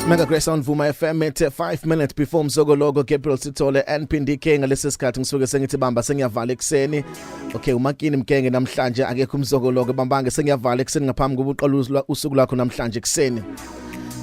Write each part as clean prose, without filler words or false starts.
Mega Grace on Vuma Fm at 5 minutes before Mzogologo Gabriel Sithole and Pindi King ngalesi sikhathi ngisuke sengithibamba sengiyavala ekseni. Okay, umakini mkenge namhlanje akekho umzogologo bambange sengiyavala ekseni ngaphambi kokuqala usuku lakho namhlanje ekseni.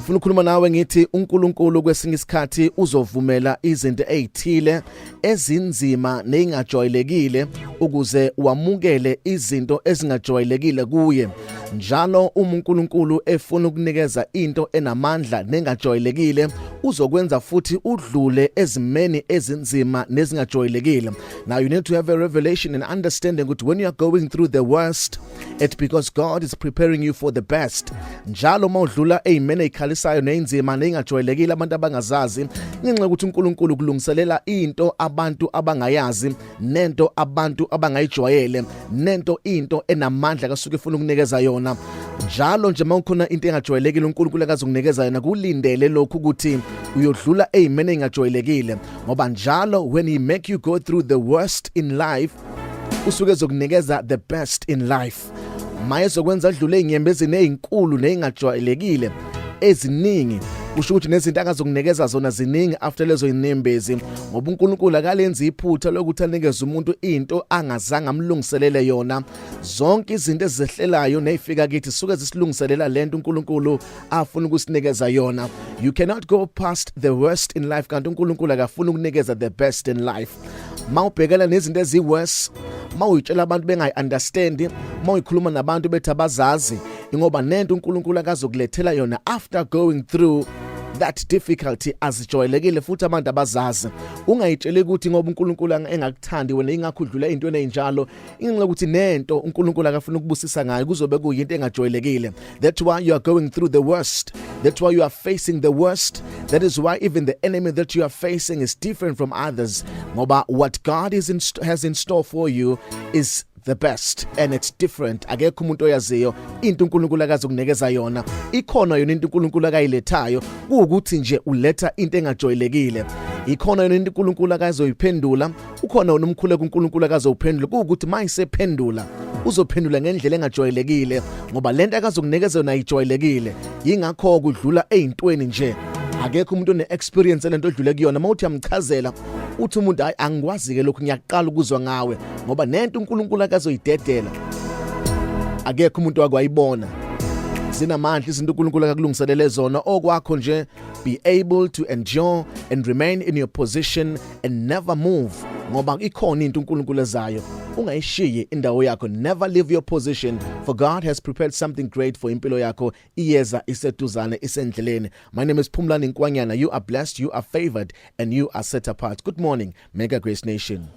Ufuna ukukhuluma nawe ngithi uNkulunkulu kwesinye isikhathi uzovumela izinto ezithile ezinzima nezingajwayelekile ukuze wamukele izinto ezingajwayelekile kuye. Njalo uNkulunkulu efuna ukunikeza into enamandla nengajwayelekile uzokwenza futhi udlule ezimeni ezinzima nezingajwayelekile. Now you need to have a revelation and understanding that when you are going through the worst, it's because God is preparing you for the best. Njalo mawudlula ezimeni ezikhalisayo nenzima nezingajwayelekile abantu abangazazi ngenxa ukuthi uNkulunkulu kulungiselela into abantu abangayazi nento abantu abangayijwayele into enamandla kasuke efuna ukunikeza yona. Njalo nje mawukhona into engajwayelekile uNkulunkulu akazokunikeza yona kulindele lokhu ukuthi uyodlula ezimeni ezingajwayelekile ngoba njalo when he make you go through the worst in life usuke ezokunikeza the best in life. Maye ezokwenza adlule inyembezini ezinkulu nezingajwayelekile eziningi kusho ukuthi nezinto akazokunikeza zona ziningi after lezo inyembezi ngoba uNkulunkulu akalenza iphutha lokuthi anikeze umuntu into angazange amlungiselele yona. Zonke izinto ezihlelayo nezifika kithi suke zisilungiselela lento uNkulunkulu afuna ukusinikeza yona. You cannot go past the worst in life kanti uNkulunkulu akafuna ukunikeza the best in life. Mawubhekela nezinto eziworse, mawuyitshela abantu bengayi-understand, mawuyikhuluma nabantu bethi abazazi ngoba nento uNkulunkulu akazokulethela yona after going through that difficulty azijwayelekile futhi abantu abazazi. Ungayitsheli ukuthi ngoba uNkulunkulu engakuthandi wena ingakho udlula into enenjalo ingenxa ukuthi nento uNkulunkulu akafuna ukubusisa ngayo kuzobe kuyinto engajwayelekile. That's why you are going through the worst. That's why you are facing the worst. That is why even the enemy that you are facing is different from others. Ngoba what God has in store for you is the best and it's different. Akekho umuntu oyaziyo into uNkulunkulu akazokunikeza yona. Ikhona yona into uNkulunkulu akayilethayo ukuthi nje uletha into engajwayelekile. Ikhona yona into uNkulunkulu akazoyiphendula. Ukhona wona umkhuleko uNkulunkulu akazowuphendula ukuthi mayisephendula uzophendula ngendlela engajwayelekile ngoba lento akazokunikeza yona ayijwayelekile. Yingakho kudlula ezintweni nje. Akekho umuntu one-experience lento odlule kuyona mawuthi yamchazela uthi umuntu hayi angikwazi ke lokhu ngiyaqala ukuzwa ngawe ngoba nento uNkulunkulu akazoyidedela akekho umuntu wakwayibona. Zinamandla izinto uNkulunkulu akakulungiselele zona okwakho nje be able to endure and remain in your position and never move ngoba ikhona into uNkulunkulu ezayo ungayishiye indawo yakho. Never leave your position for God has prepared something great for impilo yakho. Iyeza iseduzane isendleleni. My name is Phumlani Nkwanyana. You are blessed, you are favored and you are set apart. Good morning Mega Grace Nation.